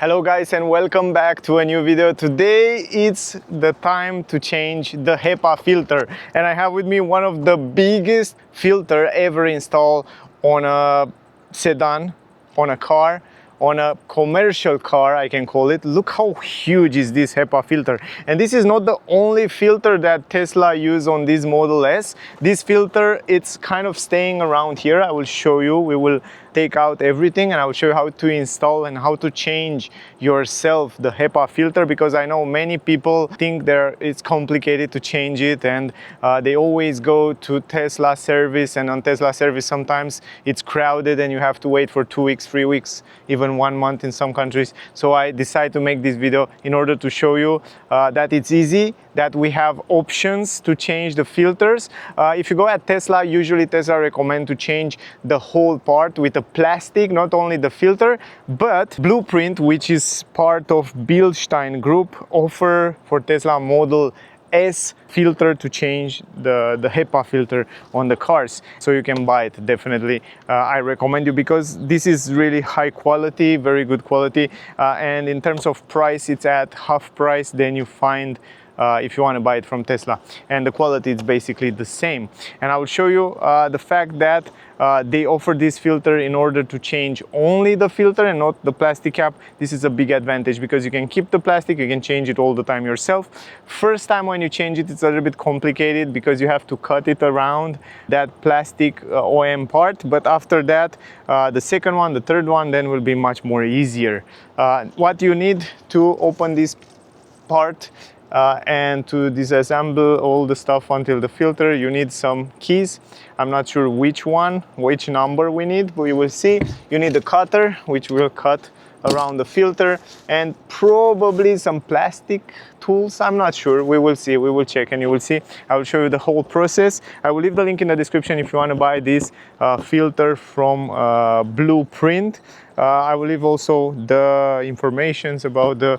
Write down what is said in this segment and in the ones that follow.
Hello guys and welcome back to a new video. Today it's the time to change the HEPA filter and I have with me one of the biggest filter ever installed on a sedan, on a car, on a commercial car, I can call it. Look how huge is this HEPA filter. And this is not the only filter that Tesla use on this Model S. This filter, it's kind of staying around here. I will show you. We will take out everything and I will show you how to install and how to change yourself the HEPA filter, because I know many people think it's complicated to change it, and they always go to Tesla service, and on Tesla service sometimes it's crowded and you have to wait for 2 weeks, 3 weeks, even 1 month in some countries. So I decided to make this video in order to show you that it's easy, that we have options to change the filters. If you go at Tesla, usually Tesla recommend to change the whole part with a plastic, not only the filter, but Blueprint, which is part of Bilstein Group, offer for Tesla Model S filter to change the HEPA filter on the cars. So you can buy it, definitely. I recommend you because this is really high quality, very good quality. And in terms of price, it's at half price than you find if you want to buy it from Tesla, and the quality is basically the same. And I will show you the fact that they offer this filter in order to change only the filter and not the plastic cap. This is a big advantage because you can keep the plastic, you can change it all the time yourself. First time when you change it, it's a little bit complicated because you have to cut it around that plastic OM part, but after that, the second one, the third one, then will be much more easier. What you need to open this part and to disassemble all the stuff until the filter, you need some keys. I'm not sure which number we need, but we will see. You need a cutter, which will cut around the filter, and probably some plastic tools. I'm not sure. We will see. We will check and you will see. I will show you the whole process. I will leave the link in the description if you want to buy this filter from Blueprint. I will leave also the informations about the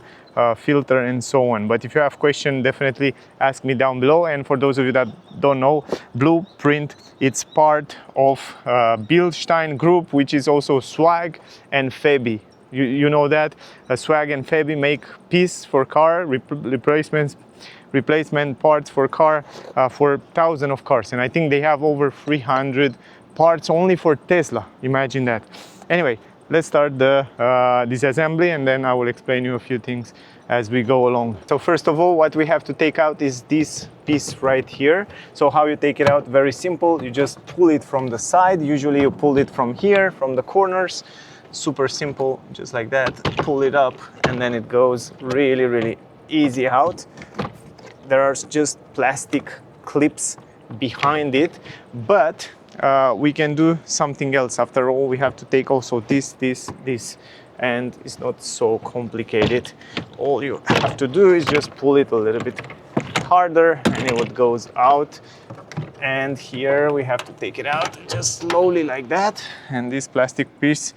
filter and so on. But if you have questions, definitely ask me down below. And for those of you that don't know, Blueprint, it's part of Bilstein Group, which is also Swag and Febi. You know that Swag and Febi make piece for car replacement parts for car for thousands of cars, and I think they have over 300 parts only for Tesla. Imagine that. Anyway, let's start the disassembly and then I will explain you a few things as we go along. So first of all, what we have to take out is this piece right here. So how you take it out? Very simple. You just pull it from the side. Usually you pull it from here, from the corners. Super simple, just like that. Pull it up and then it goes really, really easy out. There are just plastic clips behind it, but we can do something else. After all, we have to take also this, and it's not so complicated. All you have to do is just pull it a little bit harder and it goes out. And here we have to take it out just slowly like that. And this plastic piece,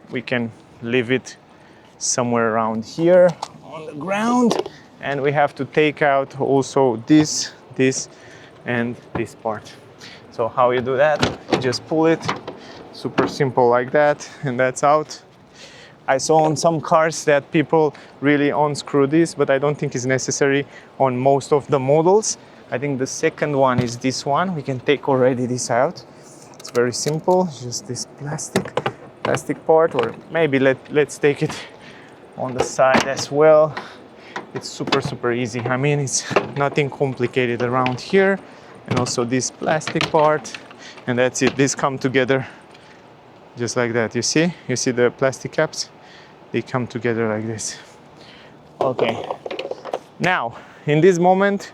we can leave it somewhere around here on the ground. And we have to take out also this, and this part. So how you do that? You just pull it, super simple like that, and that's out. I saw on some cars that people really unscrew this, but I don't think it's necessary on most of the models. I think the second one is this one. We can take already this out. It's very simple, just this plastic part, or maybe let's take it on the side as well. It's super easy. I mean, it's nothing complicated around here. And also this plastic part, and that's it. These come together just like that. You see the plastic caps? They come together like this. Okay. Now, in this moment,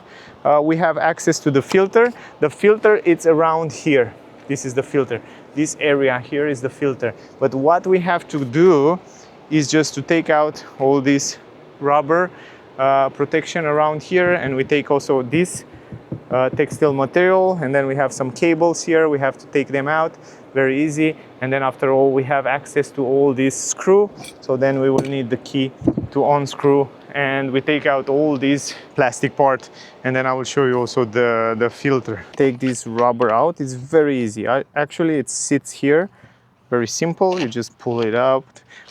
we have access to the filter. The filter, it's around here. This is the filter. This area here is the filter. But what we have to do is just to take out all this rubber protection around here, and we take also this textile material, and then we have some cables here. We have to take them out, very easy. And then after all, we have access to all this screw, so then we will need the key to unscrew, and we take out all these plastic part, and then I will show you also the filter. Take this rubber out. It's very easy. Actually it sits here Very simple, you just pull it out,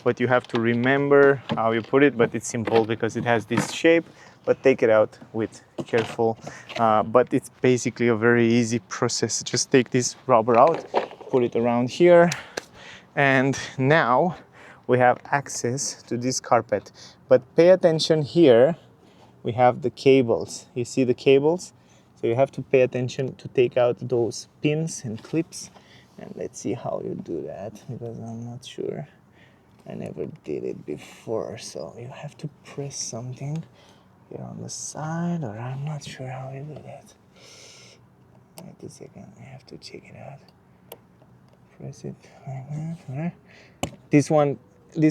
but you have to remember how you put it, but it's simple because it has this shape, but take it out with careful. But it's basically a very easy process. Just take this rubber out, put it around here, and now we have access to this carpet. But pay attention here, we have the cables. You see the cables? So you have to pay attention to take out those pins and clips. And let's see how you do that, because I'm not sure. I never did it before. So you have to press something here on the side, or I'm not sure how you do that. Wait a second, I have to check it out. Press it like that, right? This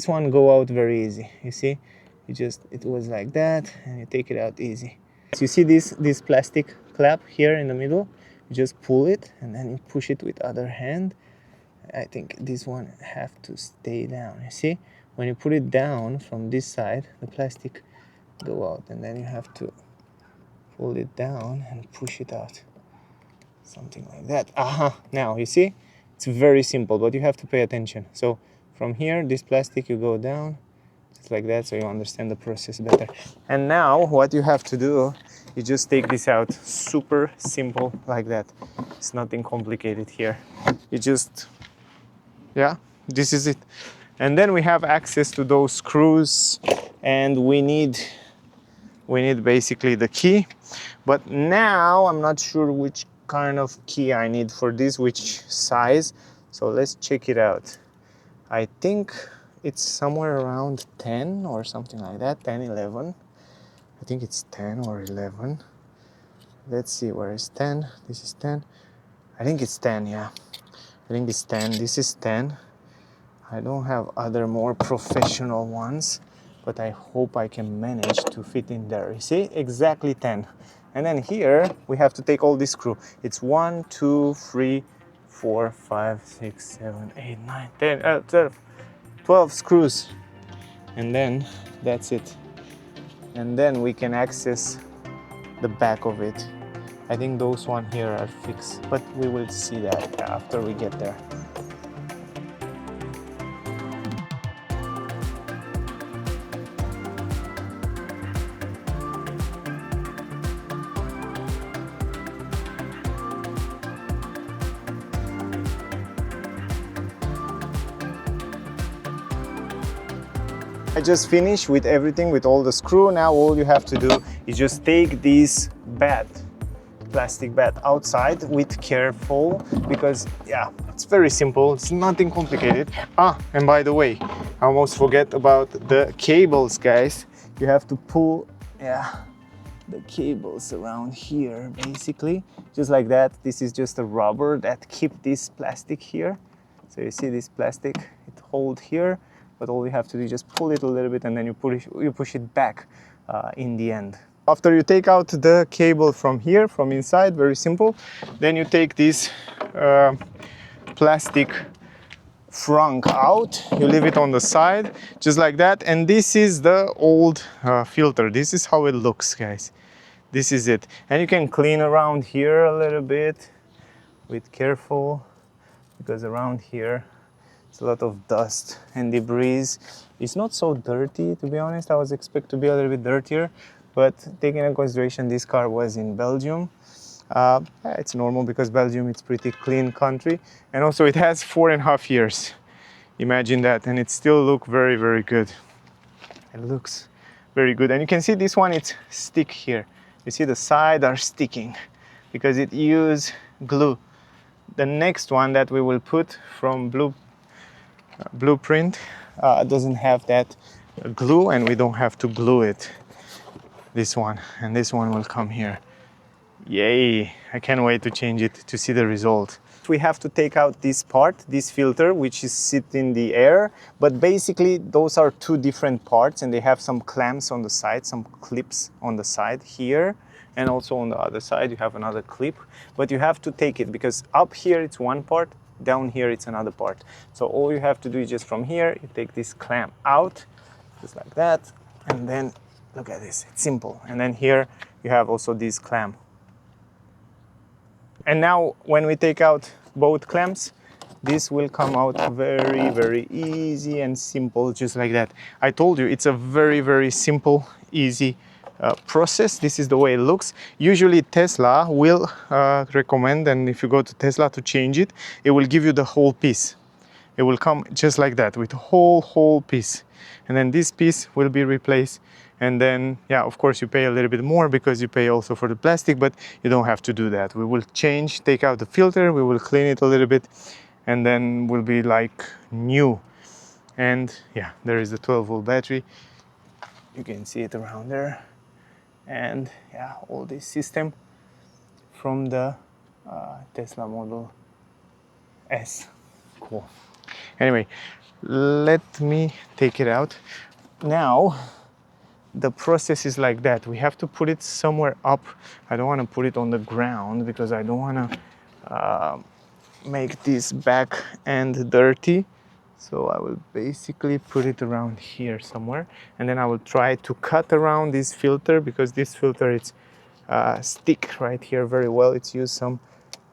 one go out very easy. You see, it was like that, and you take it out easy. So you see this plastic clap here in the middle. You just pull it and then you push it with other hand. I think this one have to stay down. You see, when you put it down from this side, the plastic go out, and then you have to pull it down and push it out. Something like that. Now you see, it's very simple, but you have to pay attention. So from here, this plastic, you go down just like that, so you understand the process better. And now what you have to do, you just take this out. Super simple like that. It's nothing complicated here. You just, yeah, this is it. And then we have access to those screws, and we need basically the key. But now I'm not sure which kind of key I need for this, which size. So let's check it out. I think it's somewhere around 10 or something like that, 10, 11. I think it's 10 or 11. Let's see, where is 10? This is 10. I think it's 10, yeah. I think it's 10. This is 10. I don't have other more professional ones, but I hope I can manage to fit in there. You see, exactly 10. And then here we have to take all this screw. It's 1, 2, 3, 4, 5, 6, 7, 8, 9, 10, 12 screws. And then that's it. And then we can access the back of it. I think those one here are fixed, but we will see that after we get there. I just finished with everything, with all the screw. Now all you have to do is just take this plastic bat outside with careful, because yeah, it's very simple, it's nothing complicated. And by the way, I almost forget about the cables, guys. You have to pull the cables around here, basically, just like that. This is just a rubber that keep this plastic here. So you see this plastic, it hold here, but all you have to do is just pull it a little bit, and then you push it back in the end. After you take out the cable from here, from inside, very simple, then you take this plastic frunk out, you leave it on the side, just like that. And this is the old filter. This is how it looks, guys. This is it. And you can clean around here a little bit with careful, because around here it's a lot of dust and debris. It's not so dirty, to be honest. I was expecting to be a little bit dirtier, but taking into consideration this car was in Belgium, it's normal, because Belgium it's pretty clean country, and also it has 4.5 years. Imagine that, and it still look very, very good. It looks very good, and you can see this one, it's stick here. You see the side are sticking because it use glue. The next one that we will put from Blueprint doesn't have that glue, and we don't have to glue it. This one, and this one will come here. Yay! I can't wait to change it to see the result. We have to take out this part, this filter, which is sit in the air, but basically those are two different parts, and they have some clamps on the side, some clips on the side here, and also on the other side you have another clip. But you have to take it, because up here it's one part, down here it's another part. So all you have to do is just from here, you take this clamp out, just like that, and then look at this, it's simple. And then here you have also this clamp. And now when we take out both clamps, this will come out very, very easy and simple, just like that. I told you, it's a very, very simple, easy process. This is the way it looks. Usually Tesla will recommend, and if you go to Tesla to change it, it will give you the whole piece. It will come just like that with the whole piece, and then this piece will be replaced. And then, yeah, of course you pay a little bit more because you pay also for the plastic, but you don't have to do that. We will change, take out the filter, we will clean it a little bit, and then will be like new. And yeah, there is the 12-volt battery. You can see it around there. And yeah, all this system from the Tesla Model S. Cool. Anyway, let me take it out. Now, the process is like that. We have to put it somewhere up. I don't want to put it on the ground because I don't want to make this back end dirty. So I will basically put it around here somewhere, and then I will try to cut around this filter, because this filter, it's stick right here very well. It's used some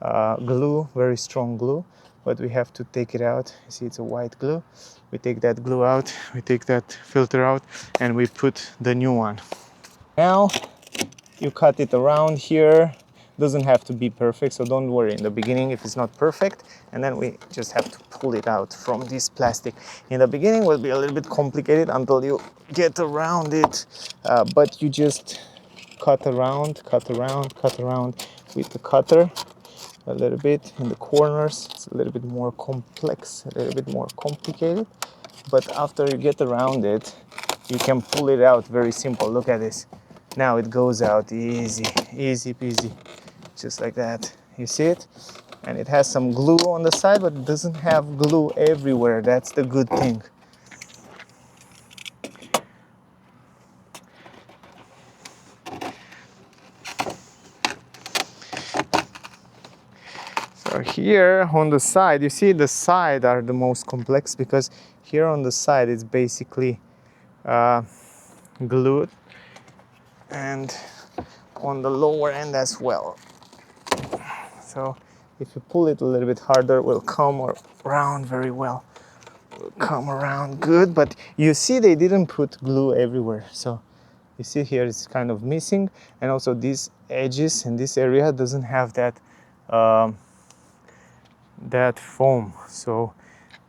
glue, very strong glue, but we have to take it out. You see, it's a white glue. We take that glue out, we take that filter out, and we put the new one. Now you cut it around here. Doesn't have to be perfect, so don't worry in the beginning if it's not perfect. And then we just have to pull it out from this plastic. In the beginning will be a little bit complicated until you get around it, but you just cut around with the cutter a little bit in the corners. It's a little bit more complex, a little bit more complicated, but after you get around it, you can pull it out very simple. Look at this. Now it goes out easy peasy, just like that. You see it? And it has some glue on the side, but it doesn't have glue everywhere. That's the good thing. So here on the side, you see the side are the most complex, because here on the side it's basically glued, and on the lower end as well. So if you pull it a little bit harder, it will come around very well. It will come around good, but you see they didn't put glue everywhere. So you see here it's kind of missing, and also these edges in this area doesn't have that that foam, so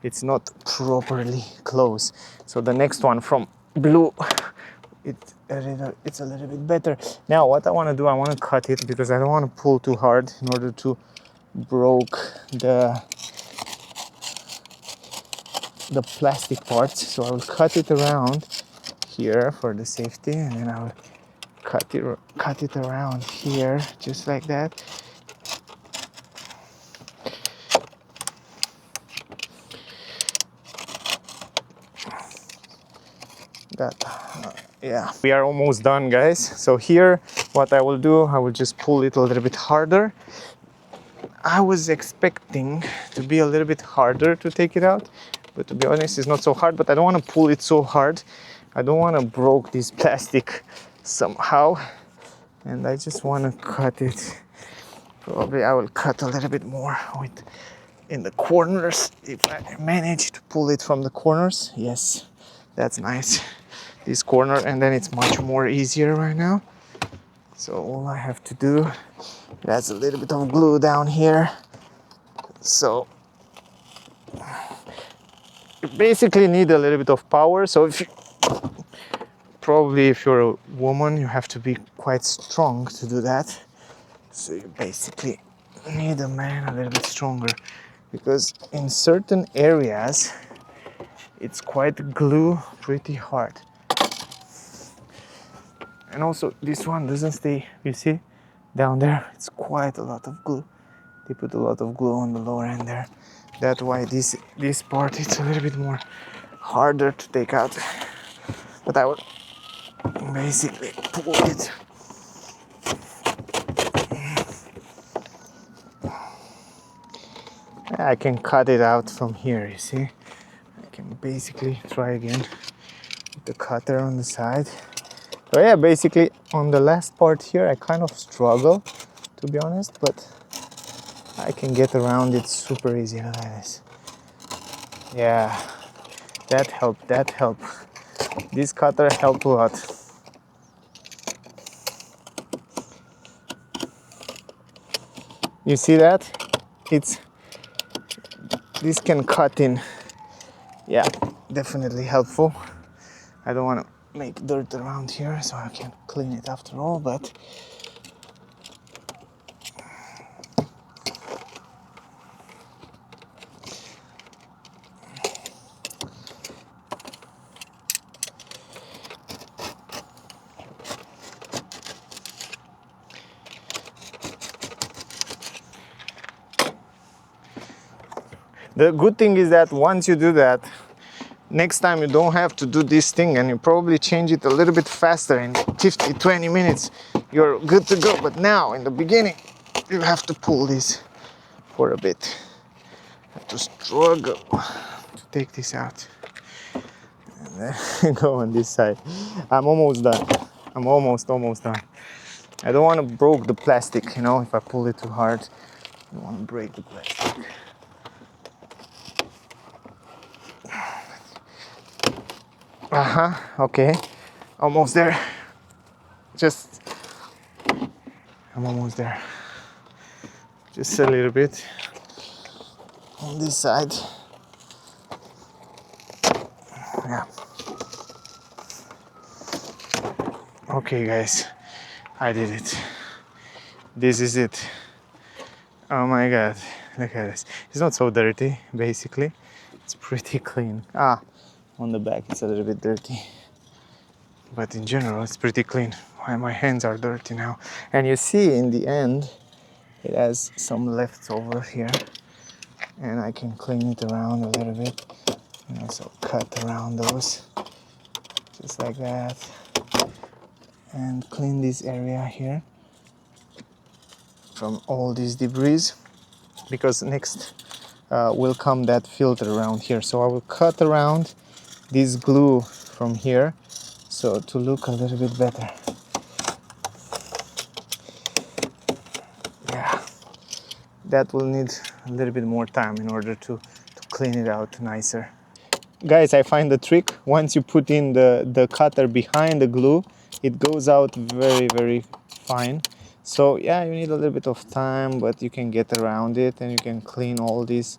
it's not properly closed. So the next one from blue, it's a little bit better. Now what I want to do, I want to cut it, because I don't want to pull too hard in order to broke the plastic parts. So I will cut it around here for the safety, and then I will cut it around here just like that. Yeah, we are almost done, guys. So here what I will do, I will just pull it a little bit harder. I was expecting to be a little bit harder to take it out, but to be honest, it's not so hard. But I don't want to pull it so hard. I don't want to break this plastic somehow, and I just want to cut it. Probably I will cut a little bit more in the corners, if I manage to pull it from the corners. Yes, that's nice. This corner, and then it's much more easier right now. So all I have to do, that's a little bit of glue down here. So you basically need a little bit of power. So if you're a woman, you have to be quite strong to do that. So you basically need a man a little bit stronger, because in certain areas it's quite glue pretty hard. And also this one doesn't stay, you see down there, it's quite a lot of glue. They put a lot of glue on the lower end there. That's why this part, it's a little bit more harder to take out. But I will basically pull it. I can cut it out from here, you see. I can basically try again with the cutter on the side. So yeah, basically on the last part here, I kind of struggle, to be honest, but I can get around it super easy like this. Yeah, that helped, that helped. This cutter helped a lot. You see that? This can cut in. Yeah, definitely helpful. I don't want to make dirt around here, so I can clean it after all, but the good thing is that once you do that, next time you don't have to do this thing, and you probably change it a little bit faster. In 50-20 minutes you're good to go. But now in the beginning you have to pull this for a bit. You have to struggle to take this out, and then go on this side. I'm almost done. I'm almost done. I don't want to break the plastic, you know. If I pull it too hard, I don't want to break the plastic. Okay, almost there. I'm almost there. Just a little bit on this side. Yeah. Okay, guys, I did it. This is it. Oh my God, look at this. It's not so dirty, basically. It's pretty clean. On the back it's a little bit dirty, but in general it's pretty clean. My hands are dirty now. And you see in the end it has some leftover here, and I can clean it around a little bit, and also cut around those just like that, and clean this area here from all these debris, because next will come that filter around here. So I will cut around this glue from here, so to look a little bit better. Yeah, that will need a little bit more time in order to clean it out nicer. Guys, I find the trick: once you put in the cutter behind the glue, it goes out very, very fine. So yeah, you need a little bit of time, but you can get around it, and you can clean all this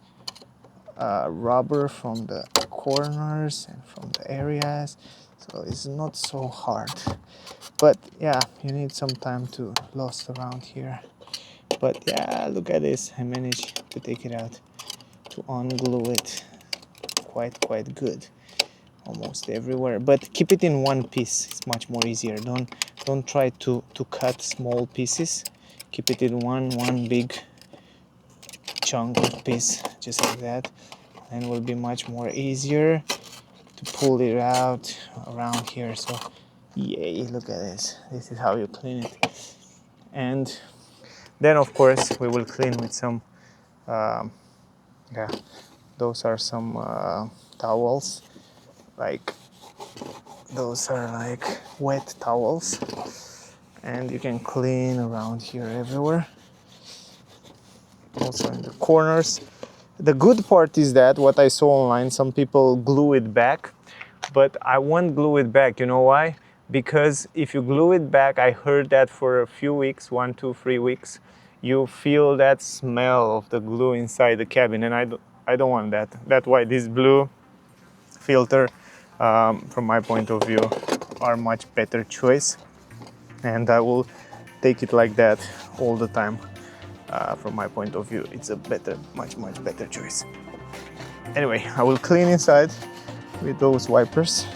rubber from the corners and from the areas. So it's not so hard, but yeah, you need some time to lost around here. But yeah, look at this, I managed to take it out, to unglue it quite good, almost everywhere. But keep it in one piece, it's much more easier. Don't try to cut small pieces. Keep it in one big chunk of piece, just like that, and it will be much more easier to pull it out around here. So yay, look at this. This is how you clean it. And then of course we will clean with some yeah, those are some towels, like those are like wet towels, and you can clean around here everywhere, also in the corners. The good part is that what I saw online, some people glue it back, but I won't glue it back. You know why? Because if you glue it back, I heard that for a few weeks, 1, 2, 3 weeks, you feel that smell of the glue inside the cabin, and I don't want that. That's why this blue filter, from my point of view, are much better choice, and I will take it like that all the time. From my point of view, it's a much better choice. Anyway, I will clean inside with those wipers,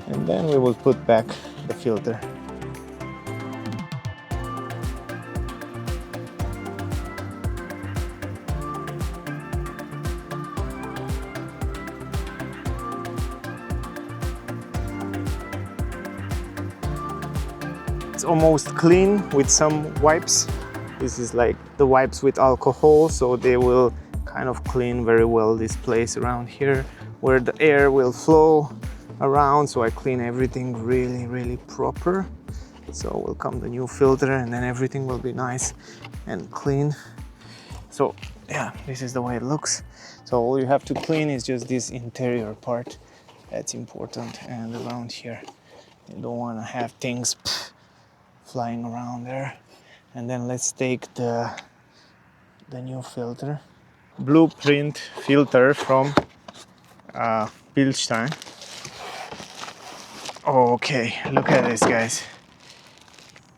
and then we will put back the filter. It's almost clean with some wipes. This is like the wipes with alcohol, so they will kind of clean very well this place around here where the air will flow around. So I clean everything really proper. So will come the new filter, and then everything will be nice and clean. So yeah, this is the way it looks. So all you have to clean is just this interior part. That's important. And around here, you don't want to have things flying around there. And then let's take the new filter. Blueprint filter from Bilstein. Okay, look at this, guys.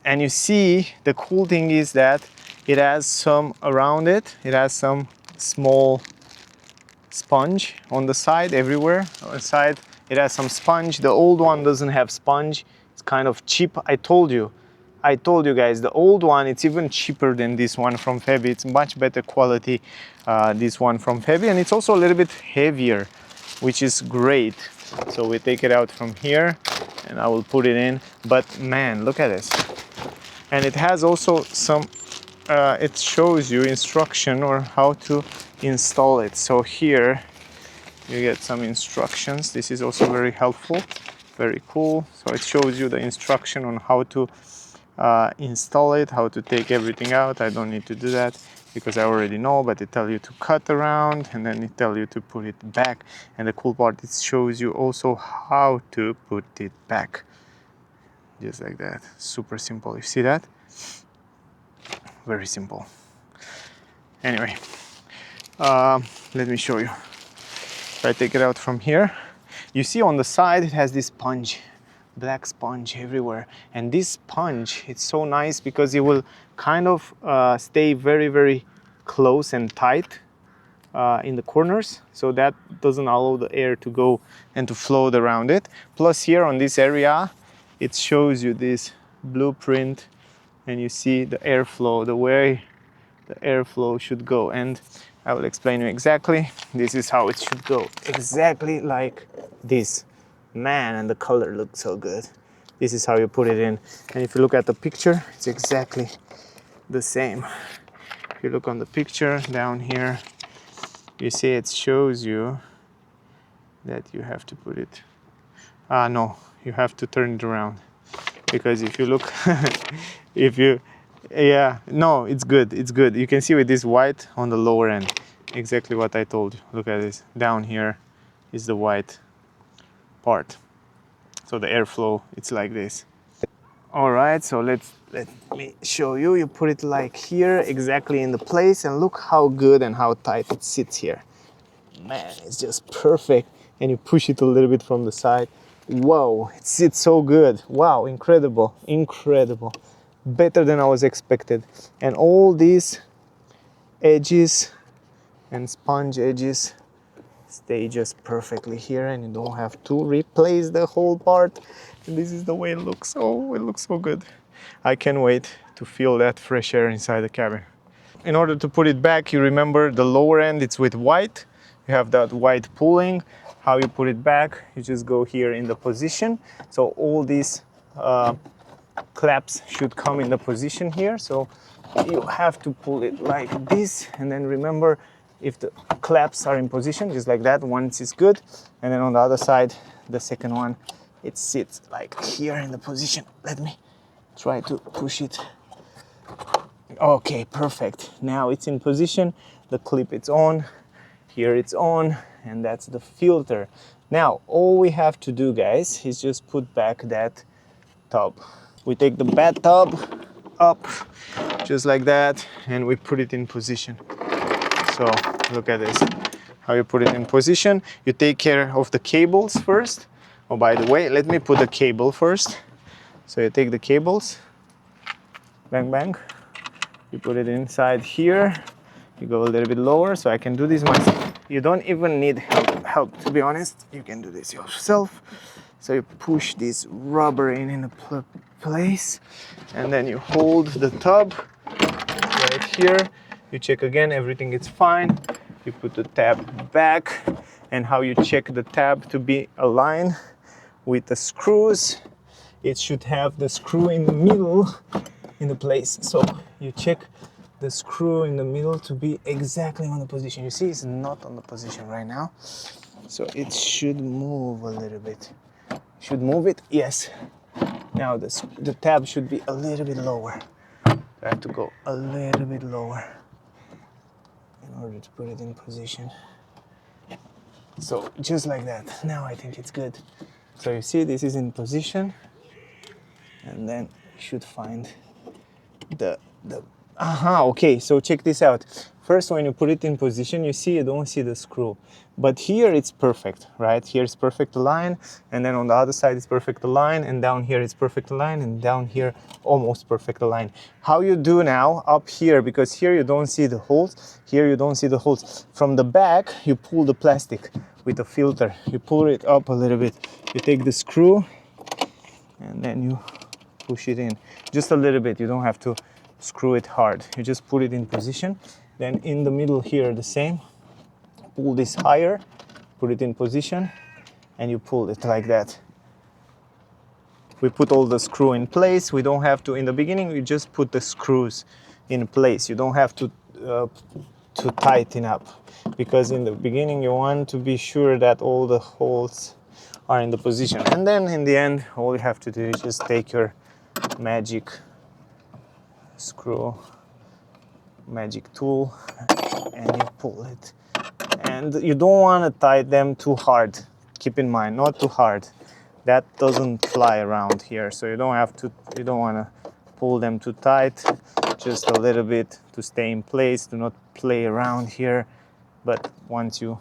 And you see, the cool thing is that it has some around it. It has some small sponge on the side, everywhere. On the side, it has some sponge. The old one doesn't have sponge. It's kind of cheap. I told you guys, the old one, it's even cheaper than this one from Febi. It's much better quality, this one from Febi, and it's also a little bit heavier, which is great. So we take it out from here and I will put it in. But man, look at this. And it has also some, it shows you instruction or how to install it. So here you get some instructions. This is also very helpful, very cool. So it shows you the instruction on how to install it, how to take everything out. I don't need to do that because I already know, but it tells you to cut around and then it tells you to put it back. And the cool part, it shows you also how to put it back. Just like that, super simple. You see that? Very simple. Anyway, let me show you. If I take it out from here, you see on the side it has this sponge, black sponge everywhere. And this sponge, it's so nice because it will kind of stay very, very close and tight in the corners, so that doesn't allow the air to go and to float around it. Plus here on this area, it shows you this blueprint and you see the airflow, the way the airflow should go. And I will explain you exactly. This is how it should go, exactly like this. Man, and the color looks so good. This is how you put it in. And if you look at the picture, it's exactly the same. If you look on the picture down here, you see it shows you that you have to put it, no, you have to turn it around. Because if you look, if you, yeah, no, it's good, it's good. You can see with this white on the lower end, exactly what I told you. Look at this, down here is the white part. So the airflow, it's like this. All right, so let me show you. You put it like here, exactly in the place, and look how good and how tight it sits here. Man, it's just perfect. And you push it a little bit from the side. Whoa, it sits so good. Wow, incredible, incredible. Better than I was expected. And all these edges and sponge edges stay just perfectly here, and you don't have to replace the whole part. And this is the way it looks. Oh, it looks so good. I can't wait to feel that fresh air inside the cabin. In order to put it back, you remember the lower end, it's with white. You have that white pulling. How you put it back, you just go here in the position. So all these claps should come in the position here. So you have to pull it like this, and then remember, if the claps are in position, just like that, once is good. And then on the other side, the second one, it sits like here in the position. Let me try to push it. Okay, perfect. Now it's in position, the clip it's on, here it's on, and that's the filter. Now, all we have to do, guys, is just put back that tub. We take the bathtub up, just like that, and we put it in position. So, look at this, how you put it in position. You take care of the cables first. Oh, by the way, let me put the cable first. So you take the cables, bang, bang. You put it inside here. You go a little bit lower, so I can do this myself. You don't even need help, to be honest. You can do this yourself. So you push this rubber in the place, and then you hold the tub right here. You check again, everything is fine. You put the tab back, and how you check the tab to be aligned with the screws. It should have the screw in the middle in the place. So you check the screw in the middle to be exactly on the position. You see, it's not on the position right now. So it should move a little bit. Should move it? Yes. Now the tab should be a little bit lower. I have to go a little bit lower. in order to put it in position. So just like that. Now I think it's good. So you see this is in position, and then you should find the okay, so check this out. First, when you put it in position, you see you don't see the screw, but here it's perfect, right? Here it's perfect align, and then on the other side it's perfect align, and down here it's perfect align, and down here almost perfect align. How you do now up here, because here you don't see the holes, here you don't see the holes. From the back you pull the plastic with a filter, you pull it up a little bit, you take the screw and then you push it in just a little bit. You don't have to screw it hard, you just put it in position. Then in the middle here the same, pull this higher, put it in position, and you pull it like that. We put all the screw in place. We don't have to, in the beginning we just put the screws in place. You don't have to tighten up, because in the beginning you want to be sure that all the holes are in the position, and then in the end all you have to do is just take your magic screw, magic tool, and you pull it. And you don't want to tie them too hard. Keep in mind, not too hard. That doesn't fly around here, so you don't want to pull them too tight. Just a little bit to stay in place. Do not play around here. But once you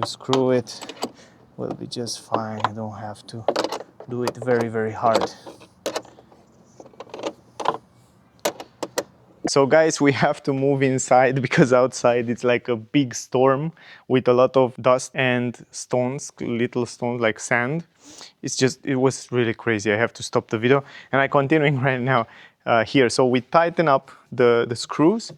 screw it, will be just fine. You don't have to do it very, very hard. So guys, we have to move inside because outside it's like a big storm with a lot of dust and stones, little stones like sand. It was really crazy. I have to stop the video, and I'm continuing right now here. So we tighten up the screws,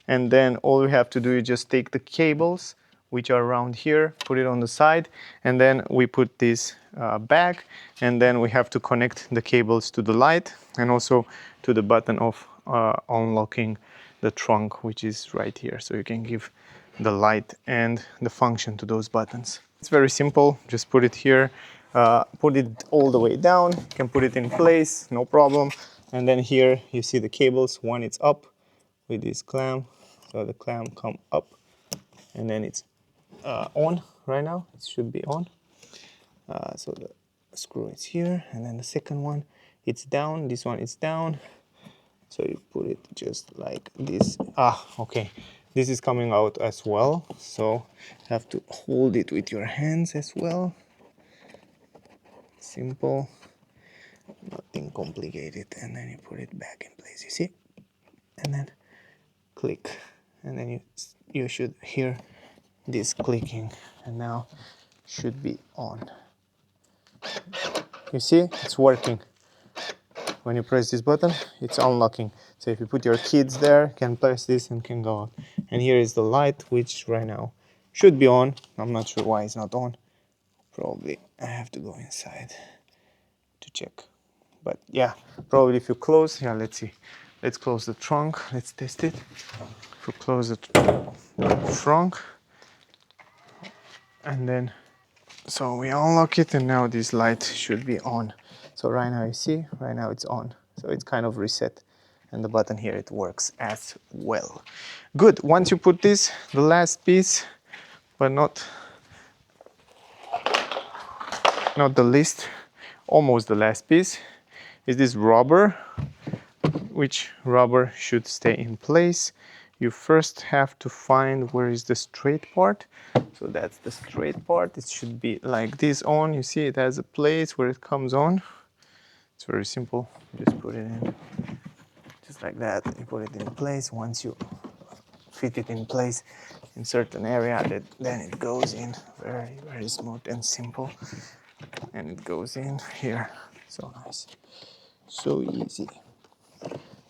and then all we have to do is just take the cables which are around here, put it on the side, and then we put this back, and then we have to connect the cables to the light and also to the button of unlocking the trunk, which is right here, so you can give the light and the function to those buttons. It's very simple. Just put it here, put it all the way down, you can put it in place, no problem. And then here you see the cables. One it's up with this clamp, so the clamp come up, and then it's on right now. It should be on. So the screw is here, and then the second one it's down. This one is down. So you put it just like this. Okay. This is coming out as well, so you have to hold it with your hands as well. Simple, nothing complicated. And then you put it back in place, you see? And then click, and then you should hear this clicking, and now should be on. You see, it's working. When you press this button, it's unlocking. So if you put your kids there, can press this and can go out. And here is the light, which right now should be on. I'm not sure why it's not on. Probably I have to go inside to check. But yeah, probably if you close, yeah, let's see. Let's close the trunk, let's test it. If you close the trunk, and then, so we unlock it, and now this light should be on. So right now you see, right now it's on. So it's kind of reset, and the button here, it works as well. Good, once you put this, the last piece, but not the least, almost the last piece, is this rubber, which rubber should stay in place. You first have to find where is the straight part. So that's the straight part. It should be like this on. You see it has a place where it comes on. It's very simple. You just put it in just like that. You put it in place. Once you fit it in place in certain area, then it goes in very, very smooth and simple. And it goes in here. So nice. So easy.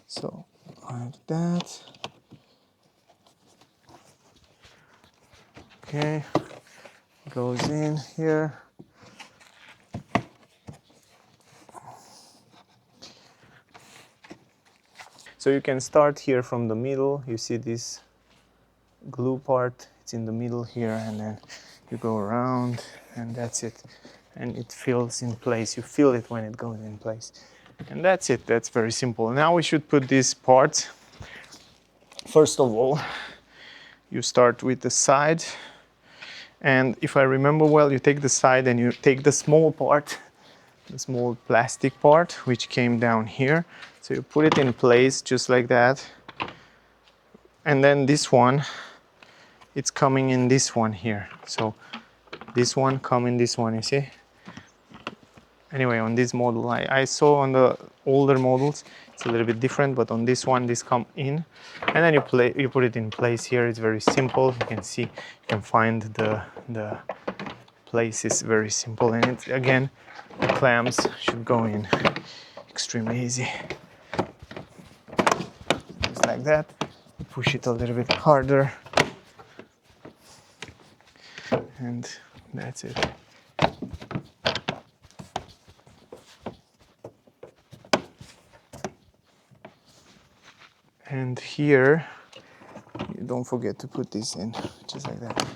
So like that. Okay, goes in here. So you can start here from the middle. You see this glue part, it's in the middle here, and then you go around, and that's it. And it fills in place. You feel it when it goes in place. And that's it. That's very simple. Now we should put these parts. First of all, you start with the side, and if I remember well, you take the side and you take the small part, the small plastic part which came down here, so you put it in place just like that, and then this one, it's coming in this one here, so this one come in this one, you see. Anyway, on this model, I saw on the older models it's a little bit different, but on this one, this come in, and then you put it in place here. It's very simple. You can see, you can find the place is very simple, and it's, again, the clamps should go in extremely easy, just like that. You push it a little bit harder, and that's it. And here, you don't forget to put this in, just like that.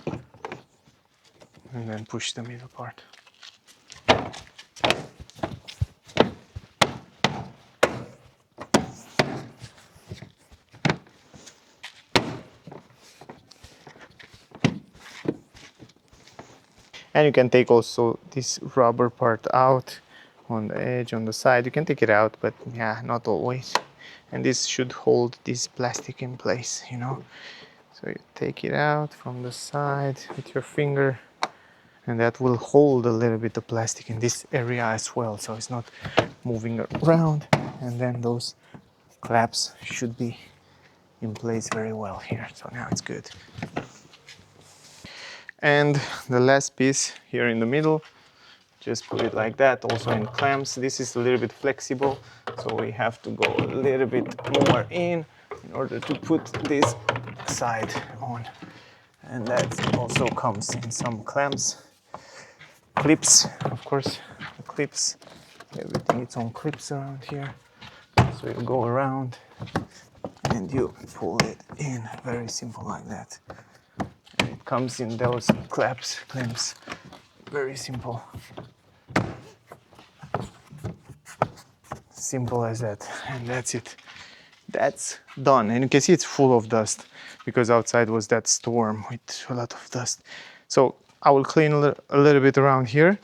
And then push the middle part. And you can take also this rubber part out on the edge, on the side. You can take it out, but yeah, not always. And this should hold this plastic in place, you know. So you take it out from the side with your finger, and that will hold a little bit of plastic in this area as well, so it's not moving around. And then those clamps should be in place very well here. So now it's good. And the last piece here in the middle, just put it like that, also in clamps. This is a little bit flexible, so we have to go a little bit more in order to put this side on. And that also comes in some clamps. Clips, of course, the clips, everything is on clips around here. So you go around and you pull it in, very simple like that. And it comes in those clamps, very simple. Simple as that, and that's it. That's done, and you can see it's full of dust because outside was that storm with a lot of dust. So I will clean a little bit around here,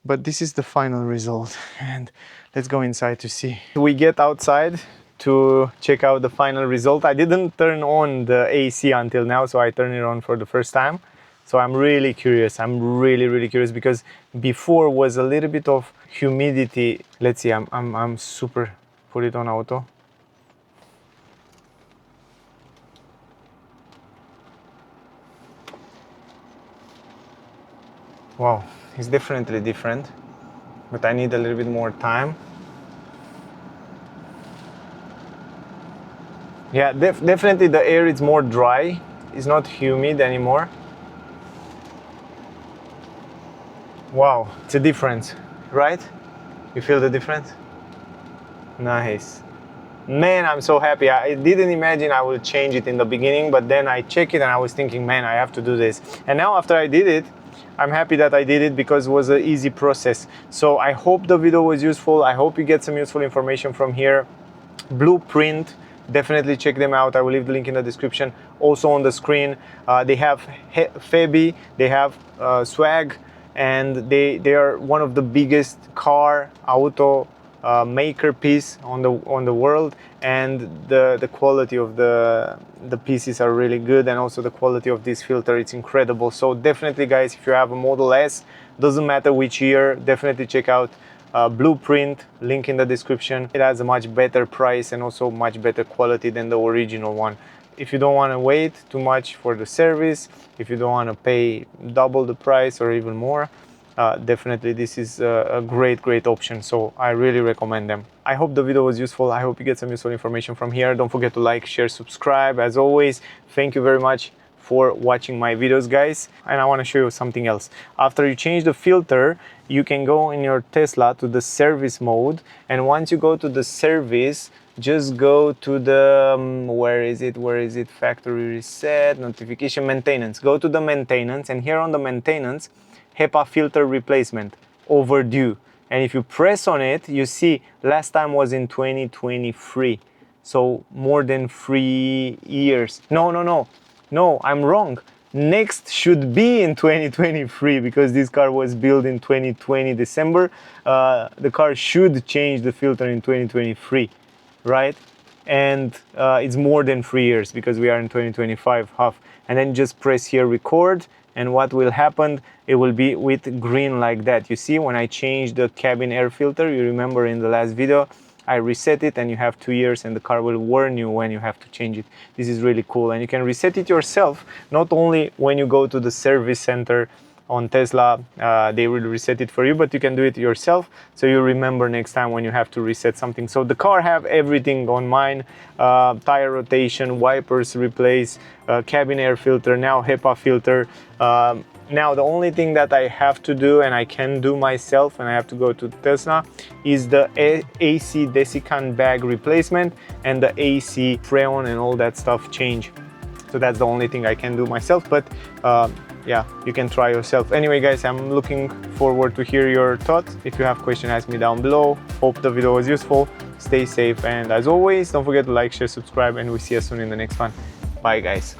but this is the final result, and let's go inside to see. We get outside to check out the final result. I didn't turn on the AC until now, so I turned it on for the first time. So I'm really curious. I'm really curious because before was a little bit of humidity. Let's see. I'm super. Put it on auto. Wow, it's definitely different, but I need a little bit more time. Yeah, definitely the air is more dry. It's not humid anymore. Wow, it's a difference, right? You feel the difference? Nice. Man, I'm so happy. I didn't imagine I would change it in the beginning, but then I checked it and I was thinking, man, I have to do this. And now after I did it, I'm happy that I did it because it was an easy process. So I hope the video was useful. I hope you get some useful information from here. Blueprint, definitely check them out. I will leave the link in the description. Also on the screen, they have HEPA, they have swag, and they are one of the biggest auto maker piece on the world, and the quality of the pieces are really good, and also the quality of this filter, it's incredible. So definitely guys, if you have a Model S, doesn't matter which year, definitely check out Blueprint, link in the description. It has a much better price and also much better quality than the original one. If you don't want to wait too much for the service, if you don't want to pay double the price or even more, definitely this is a great option. So I really recommend them. I hope the video was useful. I hope you get some useful information from here. Don't forget to like, share, subscribe. As always, thank you very much for watching my videos, guys. And I want to show you something else. After you change the filter, you can go in your Tesla to the service mode, and once you go to the service, just go to the where is it, factory reset, notification, maintenance. Go to the maintenance, and here on the maintenance, HEPA filter replacement overdue. And if you press on it, you see last time was in 2023, so more than 3 years. No, No, I'm wrong. Next should be in 2023 because this car was built in 2020 December. The car should change the filter in 2023, right? And it's more than 3 years because we are in 2025 half. And then just press here record, and what will happen, it will be with green like that. You see, when I change the cabin air filter, you remember in the last video I reset it, and you have 2 years, and the car will warn you when you have to change it. This is really cool, and you can reset it yourself, not only when you go to the service center on Tesla, they will reset it for you, but you can do it yourself, so you remember next time when you have to reset something. So the car have everything on mine: tire rotation, wipers replace, cabin air filter, now HEPA filter. Now the only thing that I have to do, and I can do myself, and I have to go to Tesla, is the AC desiccant bag replacement and the AC freon and all that stuff change. So that's the only thing I can do myself, but yeah, you can try yourself. Anyway guys, I'm looking forward to hear your thoughts. If you have questions, ask me down below. Hope the video was useful. Stay safe, and as always, don't forget to like, share, subscribe, and we'll see you soon in the next one. Bye guys.